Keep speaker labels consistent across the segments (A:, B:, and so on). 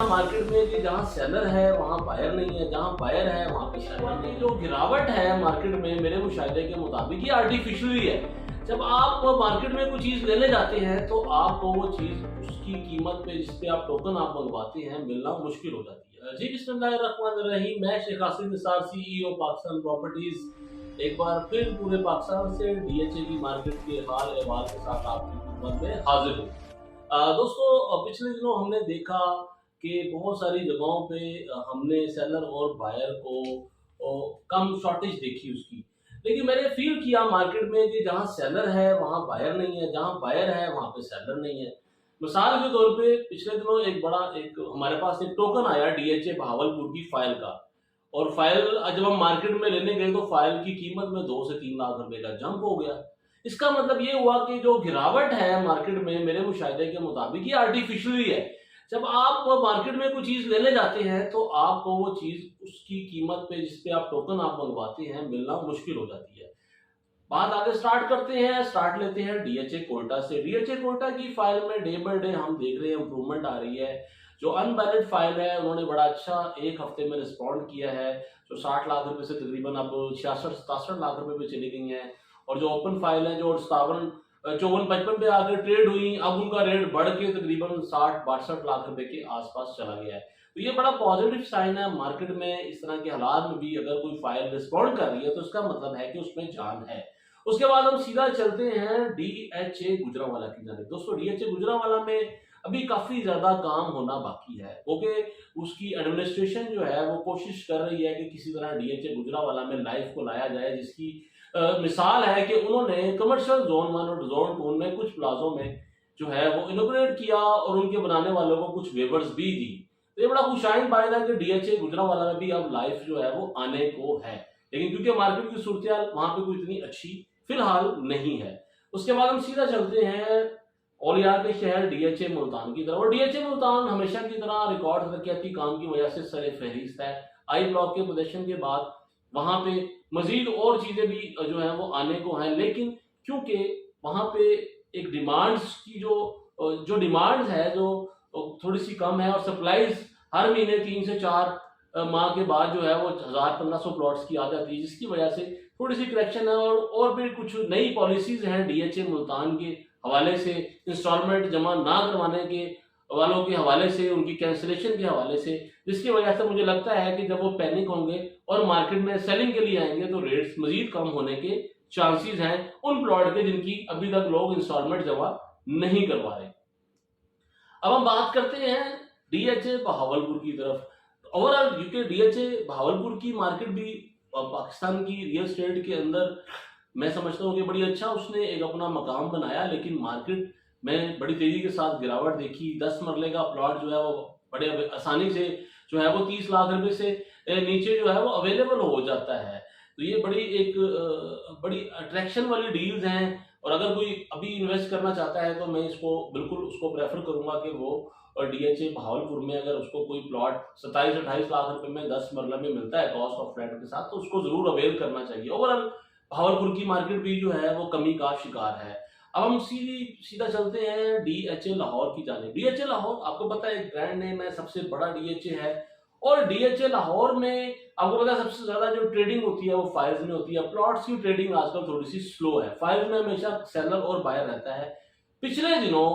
A: Market में कि जहाँ सेलर है वहाँ बायर नहीं है, जहाँ बायर है वहाँ पे सेलर नहीं है। जो गिरावट है मार्केट में मेरे मुशाहिदे के मुताबिक ये आर्टिफिशियली है। जब आप मार्केट में कोई चीज़ लेने जाते हैं तो आपको वो चीज़ उसकी कीमत पे जिस पे आप टोकन आप मंगवाते हैं मिलना मुश्किल हो जाती है। जी बिस्मिल्लाहिर्रहमानिर्रहीम, मैं शेख आसिम निसार सीईओ पाकिस्तान प्रॉपर्टीज एक बार फिर पूरे पाकिस्तान से डीएचए की मार्केट के हाल अहवाल के साथ आपकी खिदमत में हाजिर हूँ। दोस्तों, पिछले दिनों हमने देखा कि बहुत सारी जगहों पे हमने सेलर और बायर को कम शॉर्टेज देखी उसकी। लेकिन मैंने फील किया मार्केट में कि जहाँ सेलर है वहाँ बायर नहीं है, जहाँ बायर है वहाँ पे सेलर नहीं है। मिसाल के तौर पे पिछले दिनों एक हमारे पास एक टोकन आया डीएचए बहावलपुर की फाइल का। और फाइल जब हम मार्केट में लेने गए तो फाइल की कीमत में 2 से 3 लाख रुपए का जंप हो गया। इसका मतलब ये हुआ कि जो गिरावट है मार्केट में मेरे मुशाहिदे के मुताबिक ये आर्टिफिशियली है। जब आप मार्केट में कोई चीज लेने जाते हैं तो आपको वो चीज उसकी कीमत पे जिस पे आप टोकन आप मंगवाते हैं मिलना मुश्किल हो जाती है। बात आगे स्टार्ट लेते हैं डीएचए कोटा से। डीएचए कोटा की फाइल में डे बाय डे हम देख रहे हैं इंप्रूवमेंट आ रही है। जो अनबैलेंस्ड फाइल है उन्होंने बड़ा अच्छा एक हफ्ते में रिस्पॉन्ड किया है। जो 60 लाख रुपए से तकरीबन अब 66-67 लाख रुपए पे चली गई हैं। और जो ओपन फाइल है जो 54-55 पे आकर ट्रेड हुई, अब उनका रेट बढ़ के तकरीबन 60-62 लाख रुपए के आसपास चला गया है। तो ये बड़ा पॉजिटिव साइन है मार्केट में। इस तरह के हालात में भी अगर कोई फाइल रिस्पॉन्ड कर रही है तो इसका मतलब है कि उसमें जान है। उसके बाद हम सीधा चलते हैं डीएचए गुजरांवाला की जानिब। दोस्तों, डीएचए गुजरांवाला में अभी काफी ज्यादा काम होना बाकी है क्योंकि उसकी एडमिनिस्ट्रेशन जो है वो कोशिश कर रही है कि किसी तरह डीएचए गुजरांवाला में लाइफ को लाया जाए, जिसकी मिसाल है कि उन्होंने कमर्शियल जोन 1 और जोन 2 में कुछ प्लाजों में जो है वो इनोग्रेट किया और उनके बनाने वालों को कुछ वेवर्स भी दी। तो ये बड़ा खुशाइन बात है कि डीएचए गुजरांवाला में भी अब लाइफ जो है वो आने को है। लेकिन क्योंकि मार्केट की सूरत वहां पे कोई इतनी अच्छी फिलहाल नहीं है। उसके बाद हम सीधा चलते हैं औलिया के शहर डीएचए मुल्तान की तरफ। और डीएचए मुल्तान हमेशा की तरह रिकॉर्ड तरक्याती काम की वजह से सर फहरिस्त है। आई ब्लॉक के पोजीशन के बाद वहां पे मजीद और चीजें भी जो है वो आने को हैं। लेकिन क्योंकि वहां पे एक डिमांड्स की जो डिमांड्स है जो थोड़ी सी कम है और सप्लाईज हर महीने 3 से 4 माह के बाद जो है वो 1000-1500 प्लॉट्स की आ जाती है, जिसकी वजह से थोड़ी सी करेक्शन है। और भी कुछ नई पॉलिसीज हैं डीएचए मुल्तान के हवाले से, इंस्टॉलमेंट जमा ना करवाने के वालों के हवाले से, उनकी कैंसिलेशन के हवाले से, जिसकी वजह से मुझे लगता है कि जब वो पैनिक होंगे और मार्केट में सेलिंग के लिए आएंगे तो रेट्स मजीद कम होने के चांसेस हैं उन प्लॉट के जिनकी अभी तक लोग इंस्टॉलमेंट जमा नहीं करवा रहे। अब हम बात करते हैं डीएचए बहावलपुर की तरफ। ओवरऑल यूके डीएचए बहावलपुर की मार्केट भी पाकिस्तान की रियल एस्टेट के अंदर मैं समझता हूँ कि बड़ी अच्छा उसने एक अपना मकाम बनाया। लेकिन मार्केट में बड़ी तेजी के साथ गिरावट देखी। 10 मरले का प्लॉट जो है वो बड़े आसानी से जो है वो 30 लाख रुपए से नीचे जो है वो अवेलेबल हो जाता है। तो ये बड़ी अट्रैक्शन वाली डील्स हैं। और अगर कोई अभी इन्वेस्ट करना चाहता है तो मैं इसको बिल्कुल उसको प्रेफर करूंगा कि वो डीएचए बहावलपुर में अगर उसको कोई प्लॉट 27-28 लाख रुपए में 10 मरला में मिलता है कॉस्ट ऑफ फ्लैट के साथ, तो उसको जरूर अवेल करना चाहिए। ओवरऑल बहावलपुर की मार्केट भी जो है वो कमी का शिकार है। अब हम सीधा चलते हैं डीएचए लाहौर की जानिब। डीएचए लाहौर आपको पता है एक ब्रांड नेम है, सबसे बड़ा डीएचए है। और डीएचए लाहौर में आपको पता है सबसे ज्यादा जो ट्रेडिंग होती है वो फाइल्स में होती है। प्लॉट्स की ट्रेडिंग आजकल थोड़ी सी स्लो है। फाइल्स में हमेशा सेलर और बायर रहता है। पिछले दिनों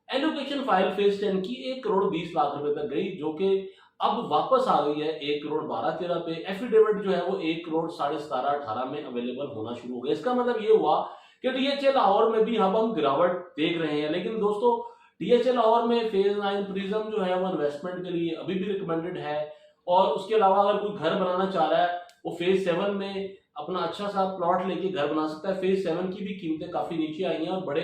A: एलोकेशन फाइल फेज 10 की 1 करोड़ 20 लाख रुपए तक गई, जो कि अब वापस आ गई है 1 करोड़ 12-13 पे। एफिडेविट जो है वो 1 करोड़ 17.5-18 में अवेलेबल होना शुरू हो गया। इसका मतलब ये हुआ कि डीएचए लाहौर में भी हम गिरावट देख रहे हैं। लेकिन दोस्तों, डीएचए लाहौर में फेज 9 प्रिज्म जो है वो इन्वेस्टमेंट के लिए अभी भी रिकमेंडेड है। और उसके अलावा अगर कोई घर बनाना चाह रहा है वो फेज 7 में अपना अच्छा सा प्लॉट लेके घर बना सकता है। फेज 7 की भी कीमतें काफी नीचे आई हैं और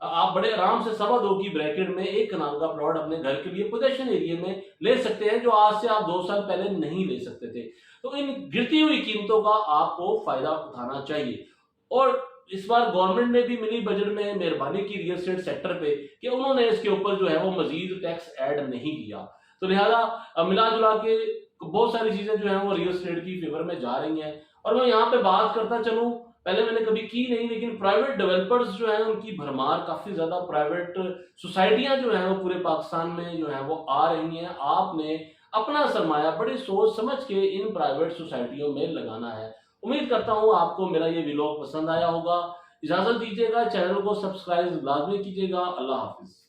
A: आप बड़े आराम से 2.25 की ब्रैकेट में 1 कनाल का प्लॉट अपने घर के लिए पोजेशन एरिया में ले सकते हैं, जो आज से आप 2 साल पहले नहीं ले सकते थे। तो इन गिरती हुई कीमतों का आपको फायदा उठाना चाहिए। और इस बार गवर्नमेंट ने भी मिनी बजट में मेहरबानी की रियल एस्टेट सेक्टर पे कि उन्होंने इसके ऊपर जो है वो मजीद टैक्स ऐड नहीं किया। तो लिहाजा मिला जुला के बहुत सारी चीजें जो है वो रियल एस्टेट की फेवर में जा रही हैं। और मैं यहाँ पे बात करता चलूं पहले मैंने कभी की नहीं, लेकिन प्राइवेट डेवलपर्स जो हैं उनकी भरमार, काफ़ी ज़्यादा प्राइवेट सोसाइटियाँ जो हैं वो पूरे पाकिस्तान में जो हैं वो आ रही हैं। आपने अपना सरमाया बड़ी सोच समझ के इन प्राइवेट सोसाइटियों में लगाना है। उम्मीद करता हूँ आपको मेरा ये व्लॉग पसंद आया होगा। इजाज़त दीजिएगा, चैनल को सब्सक्राइब लाज़मी कीजिएगा। अल्लाह हाफ़िज़।